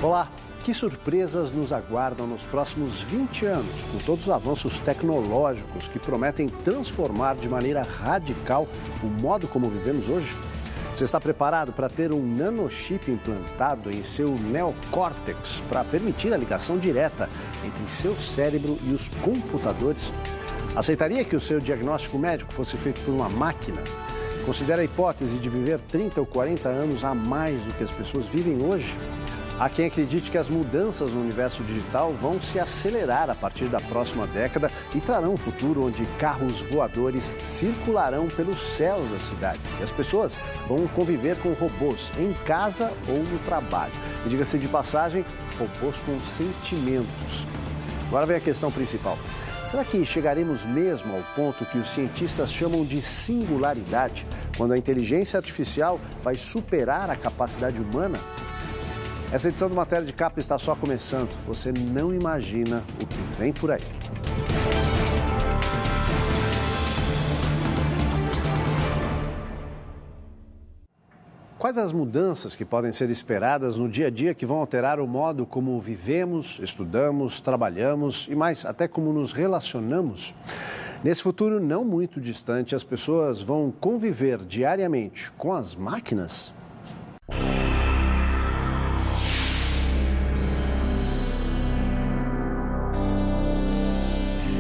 Olá! Que surpresas nos aguardam nos próximos 20 anos, com todos os avanços tecnológicos que prometem transformar de maneira radical o modo como vivemos hoje? Você está preparado para ter um nanochip implantado em seu neocórtex para permitir a ligação direta entre seu cérebro e os computadores? Aceitaria que o seu diagnóstico médico fosse feito por uma máquina? Considera a hipótese de viver 30 ou 40 anos a mais do que as pessoas vivem hoje? Há quem acredite que as mudanças no universo digital vão se acelerar a partir da próxima década e trarão um futuro onde carros voadores circularão pelos céus das cidades. E as pessoas vão conviver com robôs em casa ou no trabalho. E diga-se de passagem, robôs com sentimentos. Agora vem a questão principal. Será que chegaremos mesmo ao ponto que os cientistas chamam de singularidade, quando a inteligência artificial vai superar a capacidade humana? Essa edição do Matéria de Capa está só começando. Você não imagina o que vem por aí. Quais as mudanças que podem ser esperadas no dia a dia que vão alterar o modo como vivemos, estudamos, trabalhamos e mais, até como nos relacionamos? Nesse futuro não muito distante, as pessoas vão conviver diariamente com as máquinas?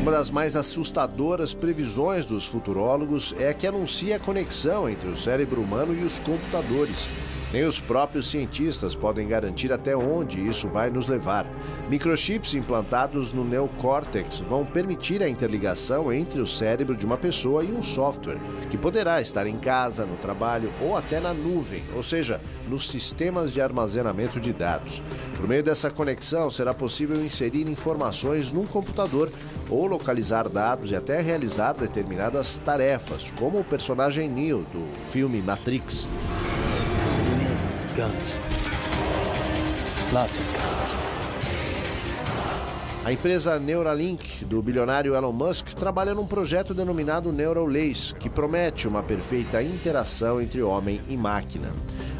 Uma das mais assustadoras previsões dos futurólogos é a que anuncia a conexão entre o cérebro humano e os computadores. Nem os próprios cientistas podem garantir até onde isso vai nos levar. Microchips implantados no neocórtex vão permitir a interligação entre o cérebro de uma pessoa e um software, que poderá estar em casa, no trabalho ou até na nuvem, ou seja, nos sistemas de armazenamento de dados. Por meio dessa conexão, será possível inserir informações num computador ou localizar dados e até realizar determinadas tarefas, como o personagem Neo do filme Matrix. Guns. Lots of guns. A empresa Neuralink, do bilionário Elon Musk, trabalha num projeto denominado Neuralace, que promete uma perfeita interação entre homem e máquina.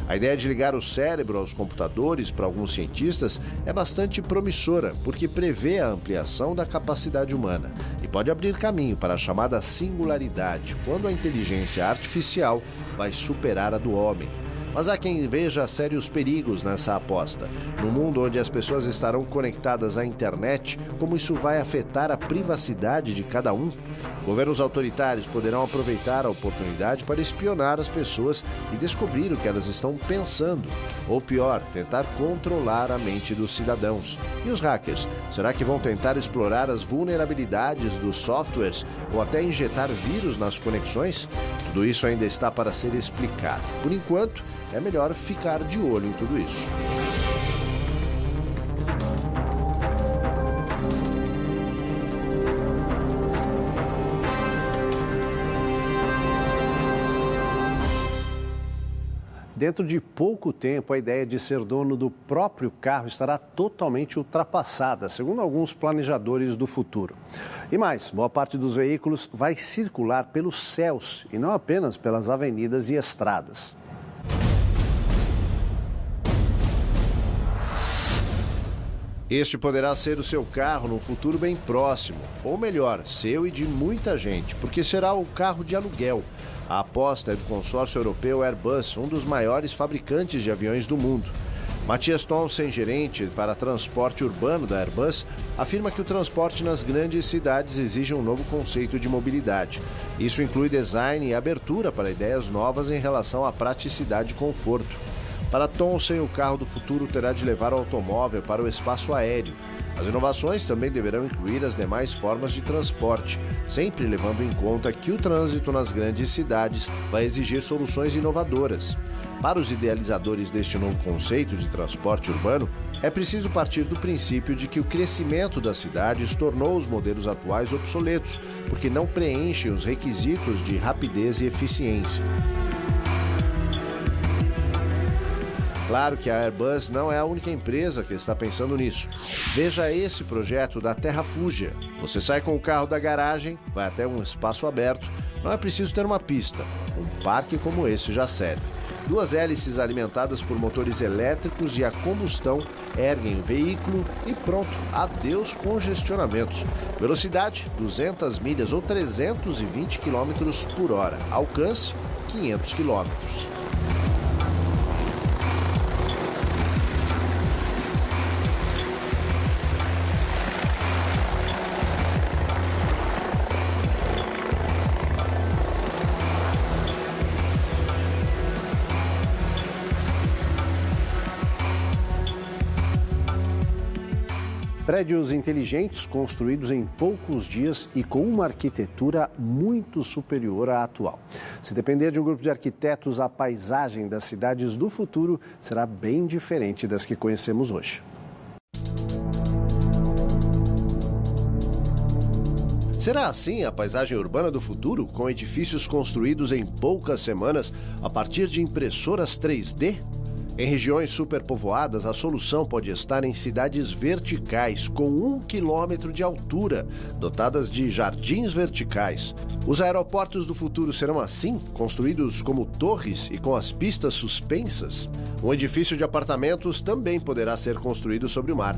A ideia de ligar o cérebro aos computadores, para alguns cientistas, é bastante promissora, porque prevê a ampliação da capacidade humana e pode abrir caminho para a chamada singularidade, quando a inteligência artificial vai superar a do homem. Mas há quem veja sérios perigos nessa aposta. No mundo onde as pessoas estarão conectadas à internet, como isso vai afetar a privacidade de cada um? Governos autoritários poderão aproveitar a oportunidade para espionar as pessoas e descobrir o que elas estão pensando. Ou pior, tentar controlar a mente dos cidadãos. E os hackers? Será que vão tentar explorar as vulnerabilidades dos softwares ou até injetar vírus nas conexões? Tudo isso ainda está para ser explicado. Por enquanto, é melhor ficar de olho em tudo isso. Dentro de pouco tempo, a ideia de ser dono do próprio carro estará totalmente ultrapassada, segundo alguns planejadores do futuro. E mais, boa parte dos veículos vai circular pelos céus e não apenas pelas avenidas e estradas. Este poderá ser o seu carro no futuro bem próximo, ou melhor, seu e de muita gente, porque será o carro de aluguel. A aposta é do consórcio europeu Airbus, um dos maiores fabricantes de aviões do mundo. Matthias Thomsen, gerente para transporte urbano da Airbus, afirma que o transporte nas grandes cidades exige um novo conceito de mobilidade. Isso inclui design e abertura para ideias novas em relação à praticidade e conforto. Para Thomsen, o carro do futuro terá de levar o automóvel para o espaço aéreo. As inovações também deverão incluir as demais formas de transporte, sempre levando em conta que o trânsito nas grandes cidades vai exigir soluções inovadoras. Para os idealizadores deste novo conceito de transporte urbano, é preciso partir do princípio de que o crescimento das cidades tornou os modelos atuais obsoletos, porque não preenchem os requisitos de rapidez e eficiência. Claro que a Airbus não é a única empresa que está pensando nisso. Veja esse projeto da Terrafugia. Você sai com o carro da garagem, vai até um espaço aberto, não é preciso ter uma pista. Um parque como esse já serve. Duas hélices alimentadas por motores elétricos e a combustão erguem o veículo e pronto, adeus congestionamentos. Velocidade 200 milhas ou 320 km por hora. Alcance 500 km. Prédios inteligentes construídos em poucos dias e com uma arquitetura muito superior à atual. Se depender de um grupo de arquitetos, a paisagem das cidades do futuro será bem diferente das que conhecemos hoje. Será assim a paisagem urbana do futuro, com edifícios construídos em poucas semanas a partir de impressoras 3D? Em regiões superpovoadas, a solução pode estar em cidades verticais, com 1 quilômetro de altura, dotadas de jardins verticais. Os aeroportos do futuro serão assim, construídos como torres e com as pistas suspensas? Um edifício de apartamentos também poderá ser construído sobre o mar.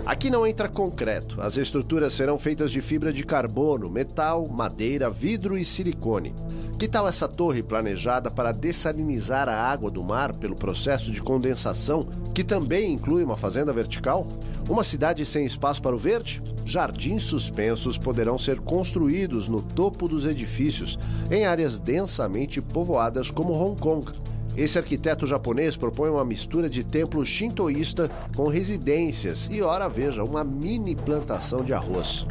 Aqui não entra concreto. As estruturas serão feitas de fibra de carbono, metal, madeira, vidro e silicone. Que tal essa torre planejada para dessalinizar a água do mar pelo processo de condensação, que também inclui uma fazenda vertical? Uma cidade sem espaço para o verde? Jardins suspensos poderão ser construídos no topo dos edifícios, em áreas densamente povoadas como Hong Kong. Esse arquiteto japonês propõe uma mistura de templo shintoísta com residências e, ora veja, uma mini plantação de arroz.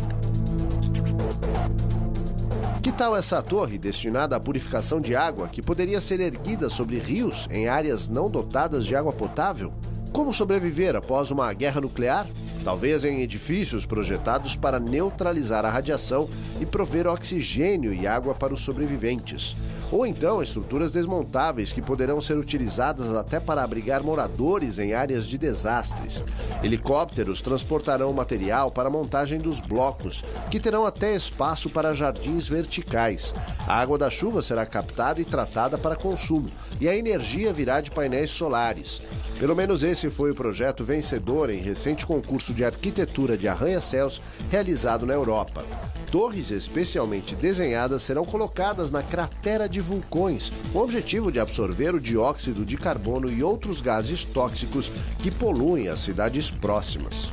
Que tal essa torre destinada à purificação de água que poderia ser erguida sobre rios em áreas não dotadas de água potável? Como sobreviver após uma guerra nuclear? Talvez em edifícios projetados para neutralizar a radiação e prover oxigênio e água para os sobreviventes. Ou então estruturas desmontáveis que poderão ser utilizadas até para abrigar moradores em áreas de desastres. Helicópteros transportarão material para a montagem dos blocos, que terão até espaço para jardins verticais. A água da chuva será captada e tratada para consumo, e a energia virá de painéis solares. Pelo menos esse foi o projeto vencedor em recente concurso de arquitetura de arranha-céus realizado na Europa. Torres especialmente desenhadas serão colocadas na cratera de vulcões, com o objetivo de absorver o dióxido de carbono e outros gases tóxicos que poluem as cidades próximas.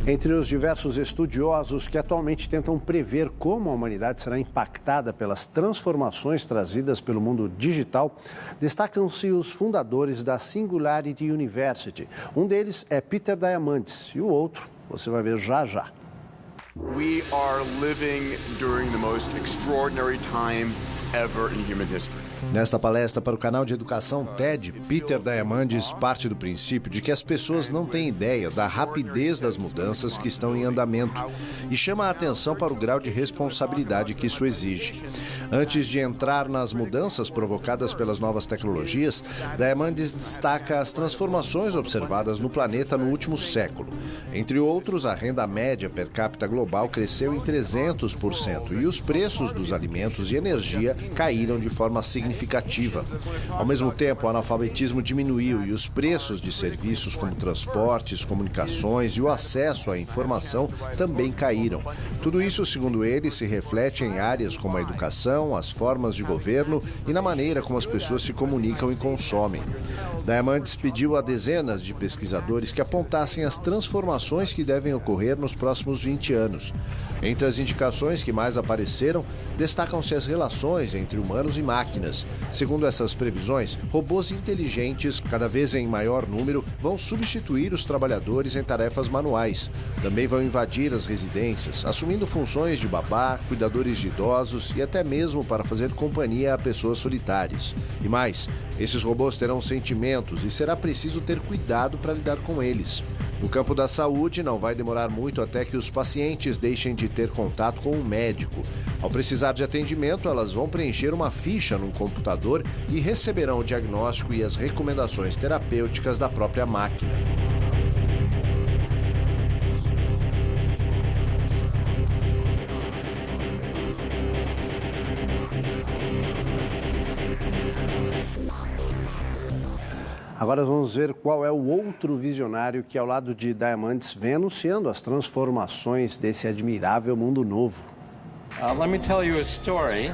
Entre os diversos estudiosos que atualmente tentam prever como a humanidade será impactada pelas transformações trazidas pelo mundo digital, destacam-se os fundadores da Singularity University. Um deles é Peter Diamandis e o outro você vai ver já já. We are living during the most extraordinary time ever in human history. Nesta palestra para o canal de educação TED, Peter Diamandis parte do princípio de que as pessoas não têm ideia da rapidez das mudanças que estão em andamento e chama a atenção para o grau de responsabilidade que isso exige. Antes de entrar nas mudanças provocadas pelas novas tecnologias, Diamandis destaca as transformações observadas no planeta no último século. Entre outros, a renda média per capita global cresceu em 300% e os preços dos alimentos e energia caíram de forma significativa. Ao mesmo tempo, o analfabetismo diminuiu e os preços de serviços como transportes, comunicações e o acesso à informação também caíram. Tudo isso, segundo ele, se reflete em áreas como a educação, as formas de governo e na maneira como as pessoas se comunicam e consomem. Diamandis pediu a dezenas de pesquisadores que apontassem as transformações que devem ocorrer nos próximos 20 anos. Entre as indicações que mais apareceram, destacam-se as relações entre humanos e máquinas. Segundo essas previsões, robôs inteligentes, cada vez em maior número, vão substituir os trabalhadores em tarefas manuais. Também vão invadir as residências, assumindo funções de babá, cuidadores de idosos e até mesmo para fazer companhia a pessoas solitárias. E mais, esses robôs terão sentimentos e será preciso ter cuidado para lidar com eles. No campo da saúde, não vai demorar muito até que os pacientes deixem de ter contato com um médico. Ao precisar de atendimento, elas vão preencher uma ficha num computador e receberão o diagnóstico e as recomendações terapêuticas da própria máquina. Agora vamos ver qual é o outro visionário que, ao lado de Diamandis, vem anunciando as transformações desse admirável mundo novo. Let me tell you a story.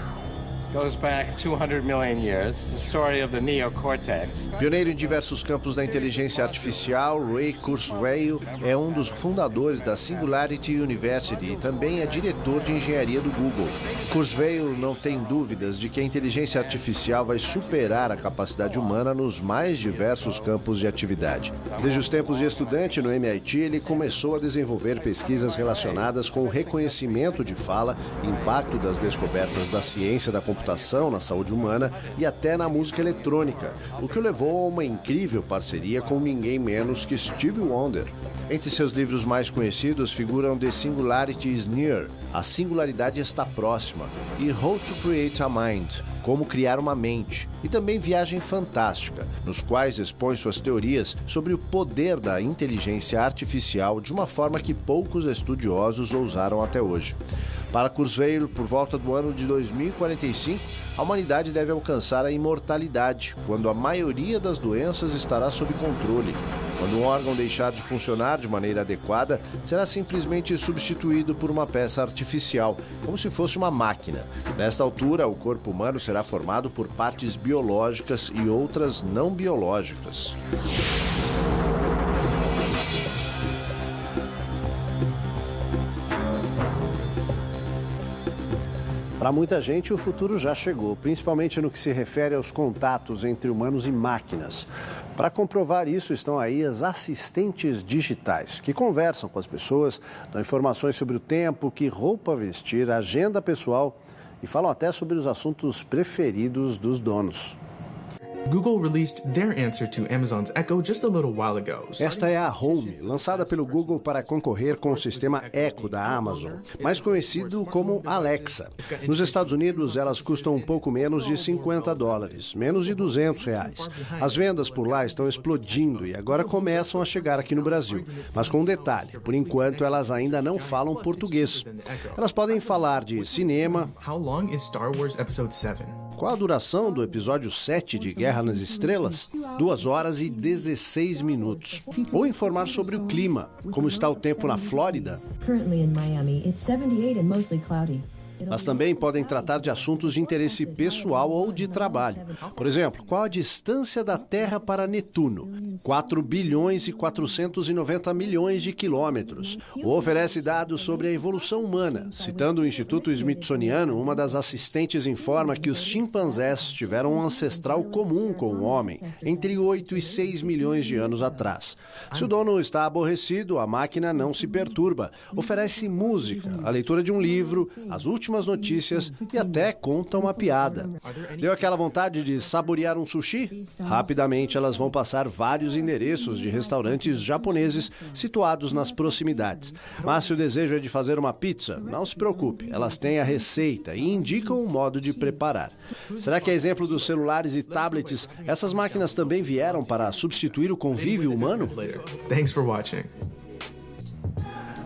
Goes back 200 million years, the story of the neocortex. Pioneiro em diversos campos da inteligência artificial, Ray Kurzweil é um dos fundadores da Singularity University e também é diretor de engenharia do Google. Kurzweil não tem dúvidas de que a inteligência artificial vai superar a capacidade humana nos mais diversos campos de atividade. Desde os tempos de estudante no MIT, ele começou a desenvolver pesquisas relacionadas com o reconhecimento de fala, impacto das descobertas da ciência da computação na saúde humana e até na música eletrônica, o que o levou a uma incrível parceria com ninguém menos que Stevie Wonder. Entre seus livros mais conhecidos figuram The Singularity is Near, A Singularidade Está Próxima, e How to Create a Mind, Como Criar uma Mente, e também Viagem Fantástica, nos quais expõe suas teorias sobre o poder da inteligência artificial de uma forma que poucos estudiosos ousaram até hoje. Para Kurzweil, por volta do ano de 2045, a humanidade deve alcançar a imortalidade, quando a maioria das doenças estará sob controle. Quando um órgão deixar de funcionar de maneira adequada, será simplesmente substituído por uma peça artificial, como se fosse uma máquina. Nesta altura, o corpo humano será formado por partes biológicas e outras não biológicas. Para muita gente, o futuro já chegou, principalmente no que se refere aos contatos entre humanos e máquinas. Para comprovar isso, estão aí as assistentes digitais, que conversam com as pessoas, dão informações sobre o tempo, que roupa vestir, agenda pessoal e falam até sobre os assuntos preferidos dos donos. Google released their answer to Amazon's Echo just a little while ago. Esta é a Home, lançada pelo Google para concorrer com o sistema Echo da Amazon, mais conhecido como Alexa. Nos Estados Unidos, elas custam um pouco menos de $50, menos de R$200. As vendas por lá estão explodindo e agora começam a chegar aqui no Brasil. Mas com um detalhe, por enquanto elas ainda não falam português. Elas podem falar de cinema. How long is Star Wars Episode 7? Qual a duração do episódio 7 de Guerra nas Estrelas? 2 horas e 16 minutos. Ou informar sobre o clima, como está o tempo na Flórida. Currently in Miami, it's 78 and mostly cloudy. Mas também podem tratar de assuntos de interesse pessoal ou de trabalho. Por exemplo, qual a distância da Terra para Netuno? 4 bilhões e 490 milhões de quilômetros. Ou oferece dados sobre a evolução humana. Citando o Instituto Smithsoniano, uma das assistentes informa que os chimpanzés tiveram um ancestral comum com o homem, entre 8 e 6 milhões de anos atrás. Se o dono está aborrecido, a máquina não se perturba. Oferece música, a leitura de um livro, as últimas notícias e até conta uma piada. Deu aquela vontade de saborear um sushi? Rapidamente elas vão passar vários endereços de restaurantes japoneses situados nas proximidades. Mas se o desejo é de fazer uma pizza, não se preocupe, elas têm a receita e indicam o modo de preparar. Será que, a exemplo dos celulares e tablets, essas máquinas também vieram para substituir o convívio humano? Thanks for watching.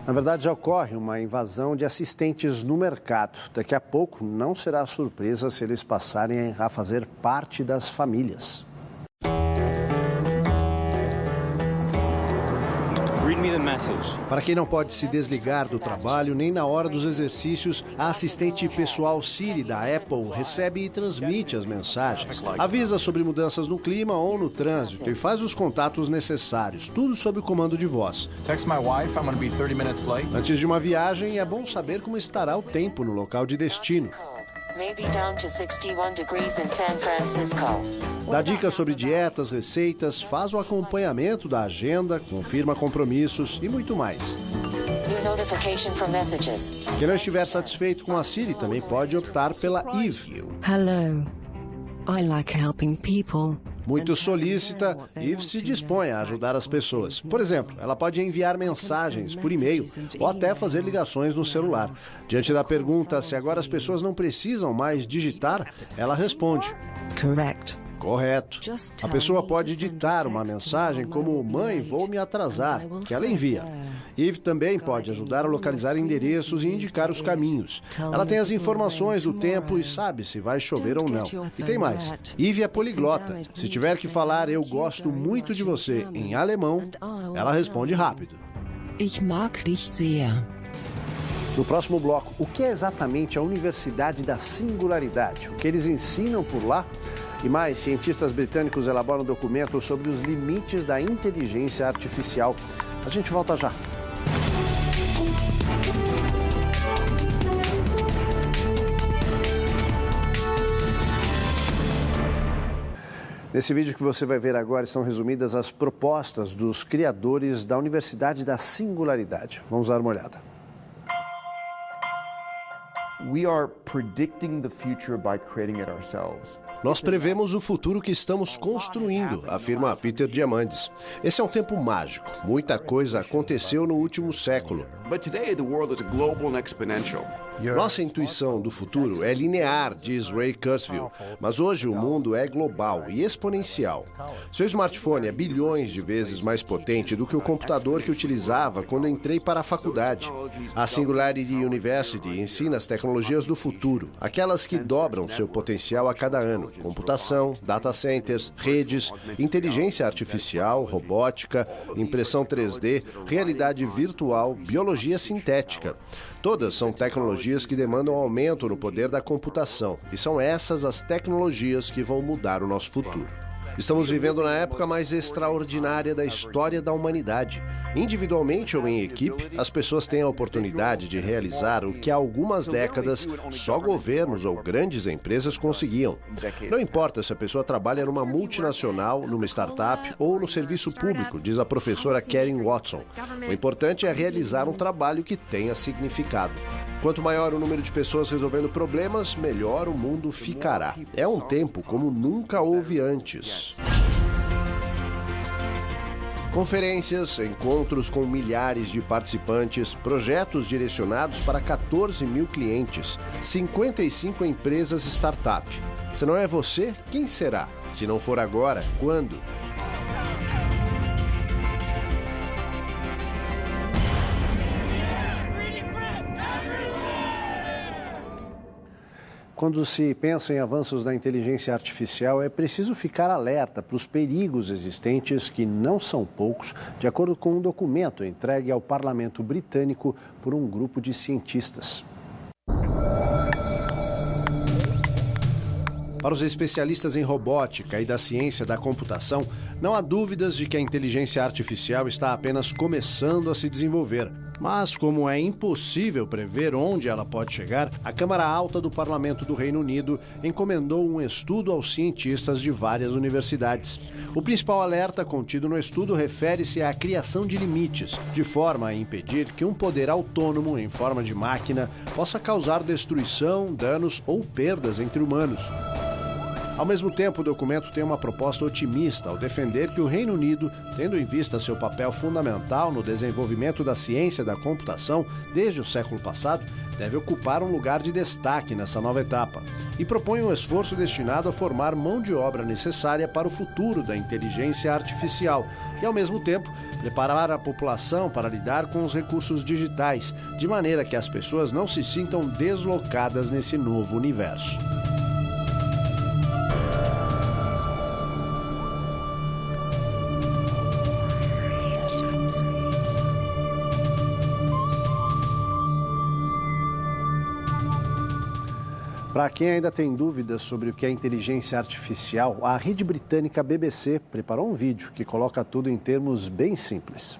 Na verdade, já ocorre uma invasão de assistentes no mercado. Daqui a pouco, não será surpresa se eles passarem a fazer parte das famílias. Para quem não pode se desligar do trabalho nem na hora dos exercícios, a assistente pessoal Siri da Apple recebe e transmite as mensagens. Avisa sobre mudanças no clima ou no trânsito e faz os contatos necessários, tudo sob o comando de voz. Antes de uma viagem, é bom saber como estará o tempo no local de destino. Dá dicas sobre dietas, receitas, faz o acompanhamento da agenda, confirma compromissos e muito mais. Quem não estiver satisfeito com a Siri também pode optar pela Eve. Hello. I like helping people. Muito solícita, Eve se dispõe a ajudar as pessoas. Por exemplo, ela pode enviar mensagens por e-mail ou até fazer ligações no celular. Diante da pergunta se agora as pessoas não precisam mais digitar, ela responde: Correct. Correto. A pessoa pode ditar uma mensagem como "Mãe, vou me atrasar", que ela envia. Eve também pode ajudar a localizar endereços e indicar os caminhos. Ela tem as informações do tempo e sabe se vai chover ou não. E tem mais. Eve é poliglota. Se tiver que falar "eu gosto muito de você" em alemão, ela responde rápido. Ich mag dich sehr. No próximo bloco, o que é exatamente a Universidade da Singularidade? O que eles ensinam por lá? E mais, cientistas britânicos elaboram um documento sobre os limites da inteligência artificial. A gente volta já. Nesse vídeo que você vai ver agora estão resumidas as propostas dos criadores da Universidade da Singularidade. Vamos dar uma olhada. We are predicting the future by creating it ourselves. Nós prevemos o futuro que estamos construindo, afirma Peter Diamandis. Esse é um tempo mágico. Muita coisa aconteceu no último século. But today the world is global and exponential. Nossa intuição do futuro é linear, diz Ray Kurzweil, mas hoje o mundo é global e exponencial. Seu smartphone é bilhões de vezes mais potente do que o computador que utilizava quando entrei para a faculdade. A Singularity University ensina as tecnologias do futuro, aquelas que dobram seu potencial a cada ano: computação, data centers, redes, inteligência artificial, robótica, impressão 3D, realidade virtual, biologia sintética. Todas são tecnologias que demandam aumento no poder da computação, e são essas as tecnologias que vão mudar o nosso futuro. Estamos vivendo na época mais extraordinária da história da humanidade. Individualmente ou em equipe, as pessoas têm a oportunidade de realizar o que há algumas décadas só governos ou grandes empresas conseguiam. Não importa se a pessoa trabalha numa multinacional, numa startup ou no serviço público, diz a professora Karen Watson. O importante é realizar um trabalho que tenha significado. Quanto maior o número de pessoas resolvendo problemas, melhor o mundo ficará. É um tempo como nunca houve antes. Conferências, encontros com milhares de participantes, projetos direcionados para 14 mil clientes, 55 empresas startup. Se não é você, quem será? Se não for agora, quando? Quando se pensa em avanços da inteligência artificial, é preciso ficar alerta para os perigos existentes, que não são poucos, de acordo com um documento entregue ao Parlamento britânico por um grupo de cientistas. Para os especialistas em robótica e da ciência da computação, não há dúvidas de que a inteligência artificial está apenas começando a se desenvolver. Mas, como é impossível prever onde ela pode chegar, a Câmara Alta do Parlamento do Reino Unido encomendou um estudo aos cientistas de várias universidades. O principal alerta contido no estudo refere-se à criação de limites, de forma a impedir que um poder autônomo em forma de máquina possa causar destruição, danos ou perdas entre humanos. Ao mesmo tempo, o documento tem uma proposta otimista ao defender que o Reino Unido, tendo em vista seu papel fundamental no desenvolvimento da ciência da computação desde o século passado, deve ocupar um lugar de destaque nessa nova etapa, e propõe um esforço destinado a formar mão de obra necessária para o futuro da inteligência artificial e, ao mesmo tempo, preparar a população para lidar com os recursos digitais, de maneira que as pessoas não se sintam deslocadas nesse novo universo. Para quem ainda tem dúvidas sobre o que é inteligência artificial, a rede britânica BBC preparou um vídeo que coloca tudo em termos bem simples.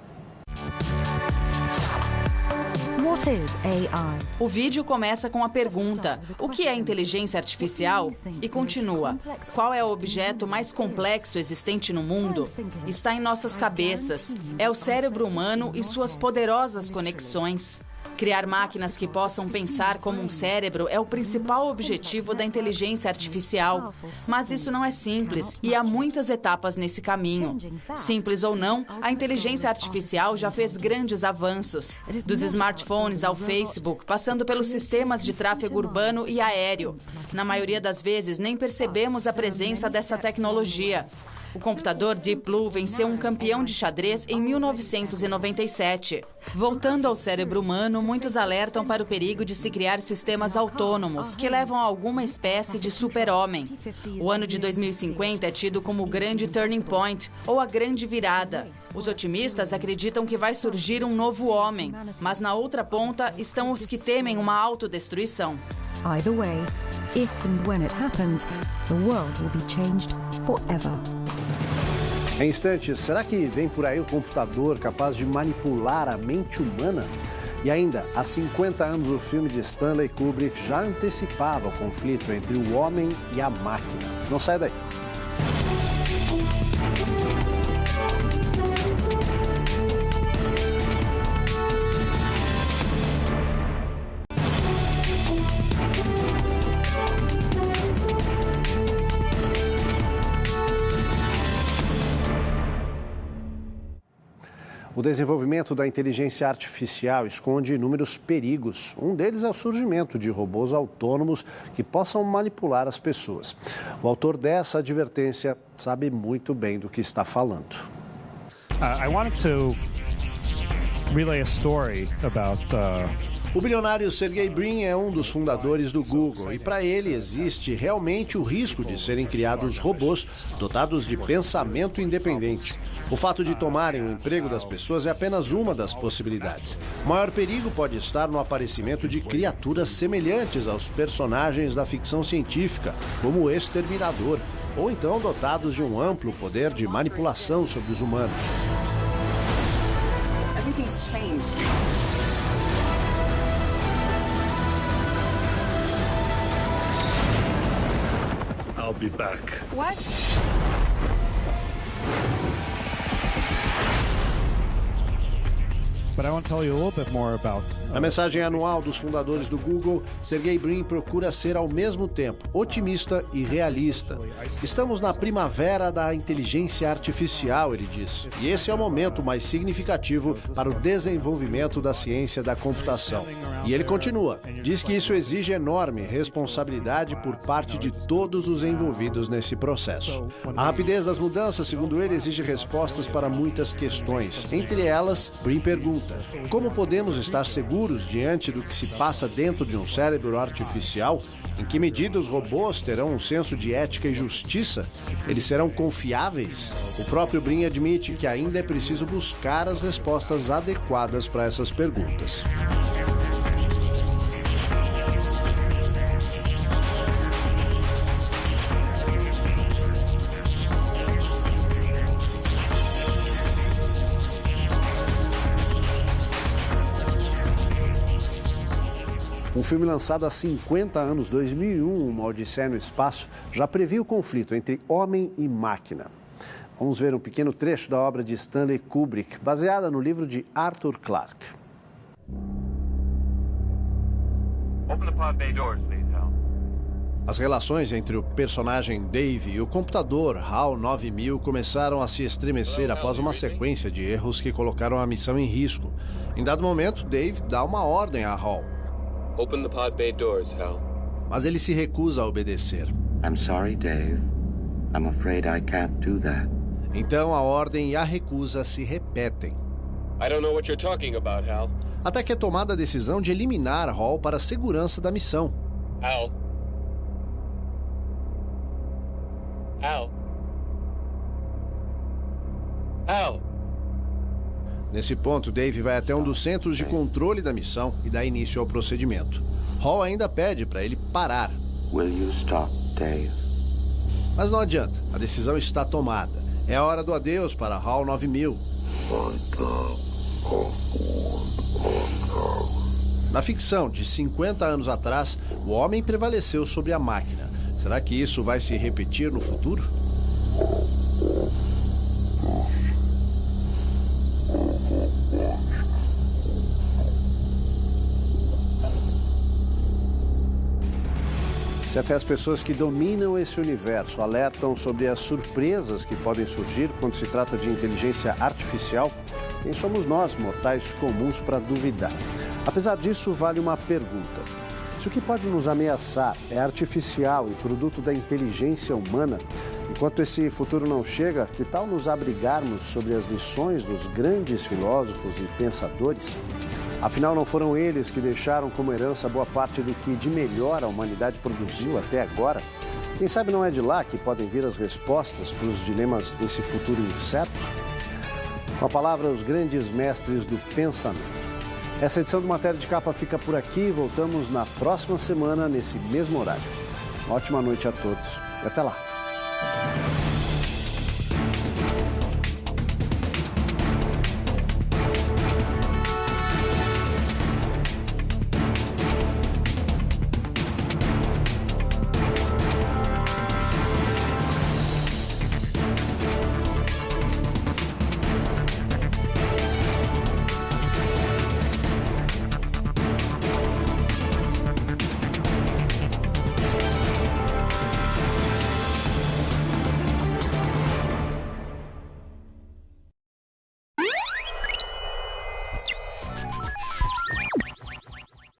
What is AI? O vídeo começa com a pergunta: o que é inteligência artificial? E continua: qual é o objeto mais complexo existente no mundo? Está em nossas cabeças. É o cérebro humano e suas poderosas conexões. Criar máquinas que possam pensar como um cérebro é o principal objetivo da inteligência artificial. Mas isso não é simples e há muitas etapas nesse caminho. Simples ou não, a inteligência artificial já fez grandes avanços. Dos smartphones ao Facebook, passando pelos sistemas de tráfego urbano e aéreo. Na maioria das vezes, nem percebemos a presença dessa tecnologia. O computador Deep Blue venceu um campeão de xadrez em 1997. Voltando ao cérebro humano, muitos alertam para o perigo de se criar sistemas autônomos que levam a alguma espécie de super-homem. O ano de 2050 é tido como o grande turning point, ou a grande virada. Os otimistas acreditam que vai surgir um novo homem, mas na outra ponta estão os que temem uma autodestruição. Either way, if and when it happens, the world will be changed forever. Em instantes, será que vem por aí o computador capaz de manipular a mente humana? E ainda, há 50 anos o filme de Stanley Kubrick já antecipava o conflito entre o homem e a máquina. Não sai daí. O desenvolvimento da inteligência artificial esconde inúmeros perigos. Um deles é o surgimento de robôs autônomos que possam manipular as pessoas. O autor dessa advertência sabe muito bem do que está falando. I wanted to relay a story about O bilionário Sergey Brin é um dos fundadores do Google e para ele existe realmente o risco de serem criados robôs dotados de pensamento independente. O fato de tomarem o emprego das pessoas é apenas uma das possibilidades. O maior perigo pode estar no aparecimento de criaturas semelhantes aos personagens da ficção científica, como o Exterminador, ou então dotados de um amplo poder de manipulação sobre os humanos. Everything's changed. I'll be back. What? But I want to tell you a little bit more about Na mensagem anual dos fundadores do Google, Sergey Brin procura ser ao mesmo tempo otimista e realista. Estamos na primavera da inteligência artificial, ele diz, e esse é o momento mais significativo para o desenvolvimento da ciência da computação. E ele continua, diz que isso exige enorme responsabilidade por parte de todos os envolvidos nesse processo. A rapidez das mudanças, segundo ele, exige respostas para muitas questões. Entre elas, Brin pergunta, como podemos estar seguros diante do que se passa dentro de um cérebro artificial? Em que medida os robôs terão um senso de ética e justiça? Eles serão confiáveis? O próprio Brin admite que ainda é preciso buscar as respostas adequadas para essas perguntas. Um filme lançado há 50 anos, 2001, Uma Odisseia no Espaço, já previa o conflito entre homem e máquina. Vamos ver um pequeno trecho da obra de Stanley Kubrick, baseada no livro de Arthur Clarke. Open the pod bay doors, please, Hal. As relações entre o personagem Dave e o computador HAL 9000 começaram a se estremecer após uma sequência de erros que colocaram a missão em risco. Em dado momento, Dave dá uma ordem a HAL. Open the pod bay doors, Hal. Mas ele se recusa a obedecer. I'm sorry, Dave. I'm afraid I can't do that. Então a ordem e a recusa se repetem. I don't know what you're talking about, Hal. Até que é tomada a decisão de eliminar HAL para a segurança da missão. Hal. Hal. Hal. Nesse ponto, Dave vai até um dos centros de controle da missão e dá início ao procedimento. HAL ainda pede para ele parar. Will you stop, Dave? Mas não adianta, a decisão está tomada. É a hora do adeus para HAL 9000. Na ficção de 50 anos atrás, o homem prevaleceu sobre a máquina. Será que isso vai se repetir no futuro? Se até as pessoas que dominam esse universo alertam sobre as surpresas que podem surgir quando se trata de inteligência artificial, quem somos nós, mortais comuns, para duvidar? Apesar disso, vale uma pergunta. Se o que pode nos ameaçar é artificial e produto da inteligência humana, enquanto esse futuro não chega, que tal nos abrigarmos sobre as lições dos grandes filósofos e pensadores? Afinal, não foram eles que deixaram como herança boa parte do que de melhor a humanidade produziu até agora? Quem sabe não é de lá que podem vir as respostas para os dilemas desse futuro incerto? Com a palavra, os grandes mestres do pensamento. Essa edição do Matéria de Capa fica por aqui. Voltamos na próxima semana, nesse mesmo horário. Uma ótima noite a todos e até lá.